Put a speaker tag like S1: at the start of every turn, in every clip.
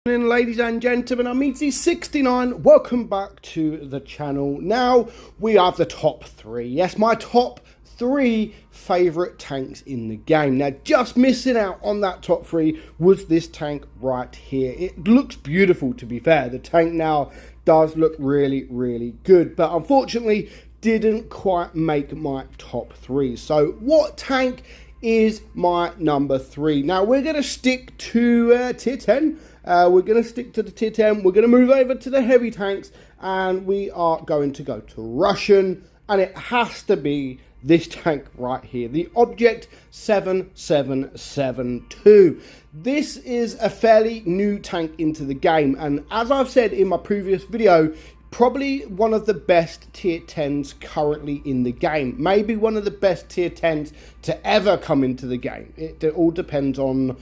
S1: Ladies and gentlemen, I'm meadsy69. Welcome back to the channel. Now we have the top three. Yes, my top three favorite tanks in the game. Now, just missing out on that top three was this tank right here. It looks beautiful, to be fair. The tank now does look really good, but unfortunately didn't quite make my top three. So what tank is my number three? Now we're going to stick to tier 10. We're going to stick to the tier 10. We're going to move over to the heavy tanks, and we are going to go to Russian, and it has to be this tank right here, the Object 7772. This is a fairly new tank into the game, and as I've said in my previous video, probably one of the best tier 10s currently in the game. Maybe one of the best tier 10s to ever come into the game. It all depends on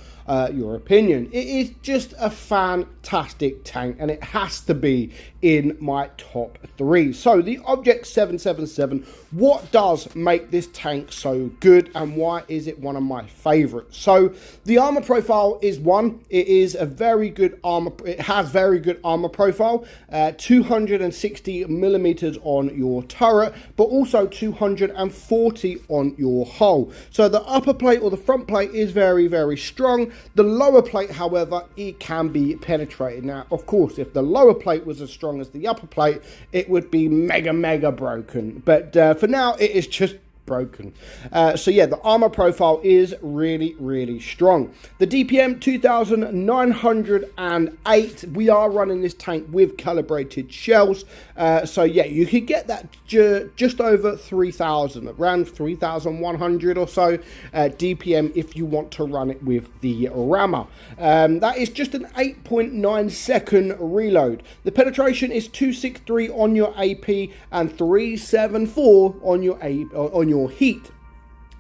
S1: your opinion. It is just a fantastic tank, and it has to be in my top three. So the Object 777, what does make this tank so good, and why is it one of my favorites? So the armor profile is one. It is a very good armor. It has very good armor profile. 260 millimeters on your turret, but also 240 on your hull. So the upper plate or the front plate is very strong. The lower plate, however, it can be penetrated. Now, of course, if the lower plate was as strong as the upper plate, it would be mega broken. But for now, it is just broken. So yeah, the armor profile is really strong. The DPM 2908. We are running this tank with calibrated shells. So yeah, you could get that just over 3,000, around 3,100 or so DPM if you want to run it with the rammer. That is just an 8.9 second reload. The penetration is 263 on your AP and 374 on your heat.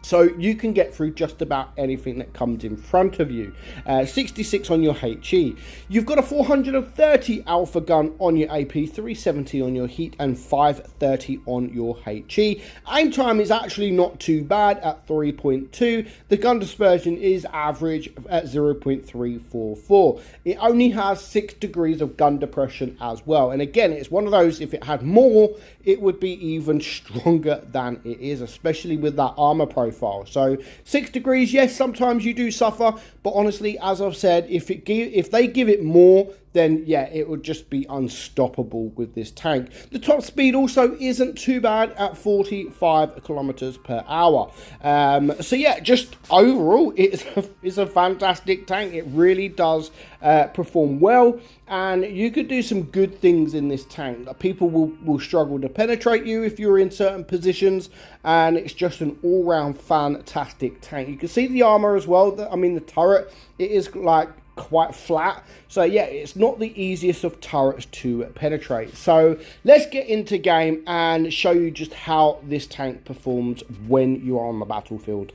S1: So you can get through just about anything that comes in front of you. 66 on your HE. You've got a 430 alpha gun on your AP, 370 on your heat, and 530 on your HE. Aim time is actually not too bad at 3.2. The gun dispersion is average at 0.344. It only has 6 degrees of gun depression as well. And again, it's one of those, if it had more, it would be even stronger than it is, especially with that armor profile. So 6 degrees, yes, sometimes you do suffer, but honestly, as I've said, if they give it more, then yeah, it would just be unstoppable with this tank. The top speed also isn't too bad at 45 kilometers per hour. So yeah, just overall, it's a fantastic tank. It really does perform well, and you could do some good things in this tank. People will struggle to penetrate you if you're in certain positions, and it's just an all-round fantastic tank. You can see the armor as well. I mean, the turret, it is like quite flat, so yeah, it's not the easiest of turrets to penetrate. So let's get into game and show you just how this tank performs when you are on the battlefield.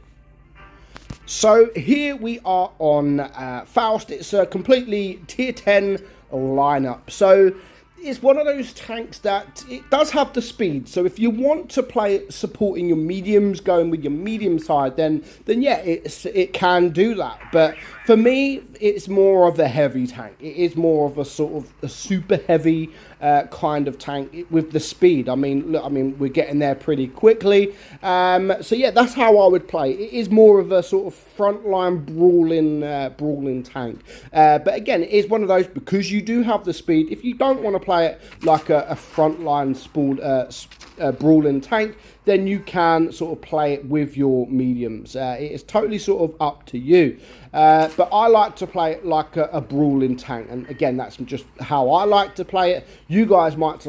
S1: So here we are on Faust. It's a completely tier 10 lineup. So it's one of those tanks that it does have the speed. So if you want to play supporting your mediums, going with your medium side, then yeah, it can do that. But for me, it's more of a heavy tank. It is more of a sort of a super heavy kind of tank with the speed. I mean, look, we're getting there pretty quickly. So yeah, that's how I would play. It is more of a sort of frontline brawling tank. But again, it is one of those, because you do have the speed. If you don't want to play it like a frontline brawling tank, then you can sort of play it with your mediums. It is totally sort of up to you. But I like to play it like a brawling tank, and again, that's just how I like to play it. You guys might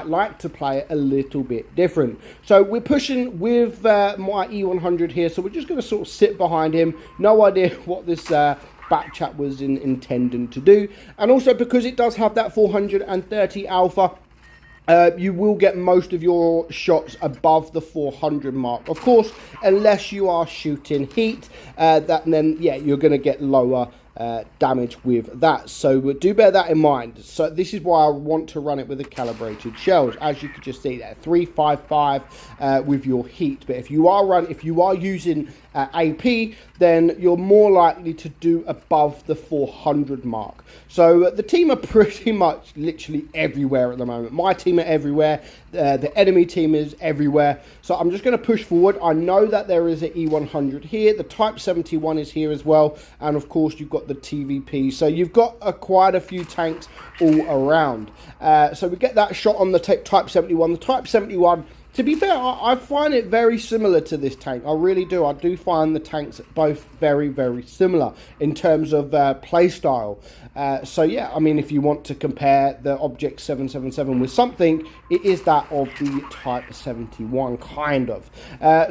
S1: like to play it a little bit different. So we're pushing with my E100 here, so we're just going to sort of sit behind him. No idea what this back chat was intending to do, and also because it does have that 430 alpha, you will get most of your shots above the 400 mark. Of course, unless you are shooting heat, then yeah, you're going to get lower damage with that. So do bear that in mind. So this is why I want to run it with the calibrated shells. As you can just see there, 355 with your heat. But if you are using AP, then you're more likely to do above the 400 mark. So the team are pretty much literally everywhere at the moment. My team are everywhere. The enemy team is everywhere. So I'm just going to push forward. I know that there is an E100 here. The Type 71 is here as well. And of course, you've got the TVP. So you've got quite a few tanks all around. So we get that shot on the Type 71. The Type 71, to be fair, I find it very similar to this tank. I really do. I do find the tanks both very, very similar in terms of play style. So yeah, I mean, if you want to compare the Object 777 with something, it is that of the Type 71, kind of.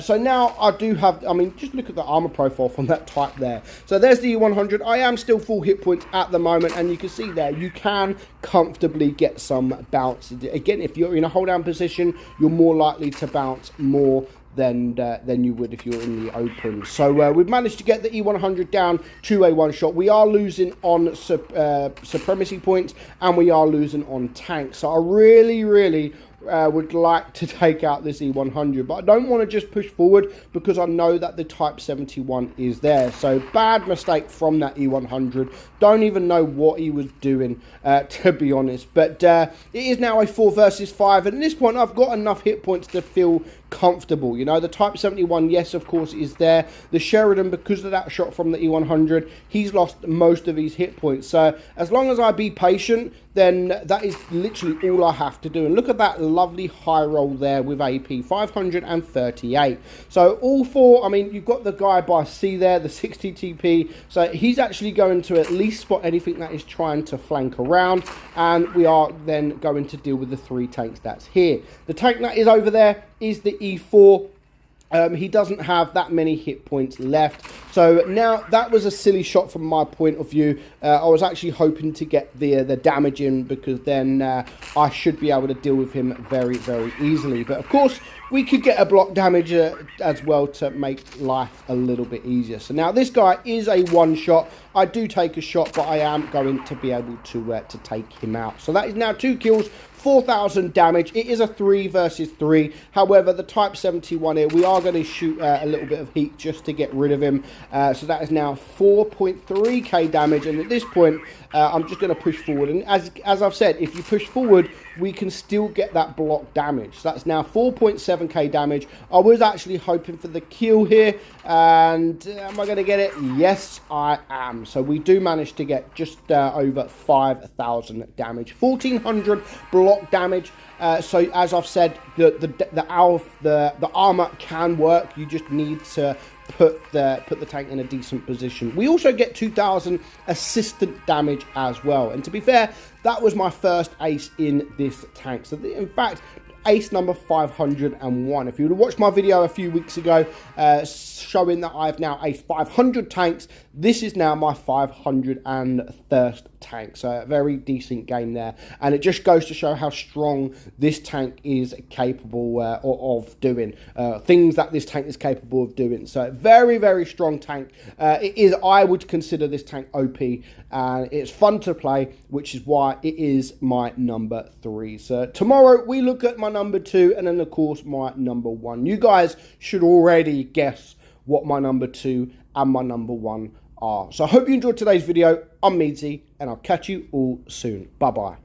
S1: So now I do have, I mean, just look at the armor profile from that type there. So there's the E100. I am still full hit points at the moment, and you can see there, you can comfortably get some bounce. Again, if you're in a hold down position, you're more likely to bounce more than you would if you're in the open. So we've managed to get the E100 down to a one shot. We are losing on supremacy points, and we are losing on tanks. So I really would like to take out this E100, but I don't want to just push forward because I know that the Type 71 is there. So bad mistake from that E100. Don't even know what he was doing, to be honest. But it is now a 4 versus 5, and at this point I've got enough hit points to feel comfortable. You know, the Type 71, yes, of course, is there. The Sheridan, because of that shot from the E100, he's lost most of his hit points. So as long as I be patient, then that is literally all I have to do. And look at that lovely high roll there with AP, 538. So all four, I mean, you've got the guy by C there, the 60 TP. So he's actually going to at least spot anything that is trying to flank around. And we are then going to deal with the 3 tanks that's here. The tank that is over there is the E4. He doesn't have that many hit points left. So now that was a silly shot from my point of view. I was actually hoping to get the damage in, because then I should be able to deal with him very, very easily. But of course, we could get a block damage as well to make life a little bit easier. So now this guy is a one shot. I do take a shot, but I am going to be able to take him out. So that is now 2 kills, 4,000 damage. It is a 3 versus 3. However, the Type 71 here, we are going to shoot a little bit of heat just to get rid of him. So that is now 4.3k damage. And at this point, I'm just going to push forward. And as I've said, if you push forward, we can still get that block damage. So that's now 4.7k damage. I was actually hoping for the kill here. And am I going to get it? Yes, I am. So we do manage to get just over 5,000 damage. 1,400 block damage. So as I've said, the armor can work. You just need to put the tank in a decent position. We also get 2,000 assistant damage as well. And to be fair, that was my first ace in this tank. So in fact, ace number 501. If you would have watched my video a few weeks ago showing that I've now aced 500 tanks, this is now my 501st tank. So a very decent game there, and it just goes to show how strong this tank is capable of doing things that this tank is capable of doing. So very, very strong tank. It is, I would consider this tank OP, and it's fun to play, which is why it is my number 3. So tomorrow we look at my number 2, and then of course my number 1. You guys should already guess what my number 2 and my number 1 are. So I hope you enjoyed today's video. I'm Meadsy, and I'll catch you all soon. Bye bye.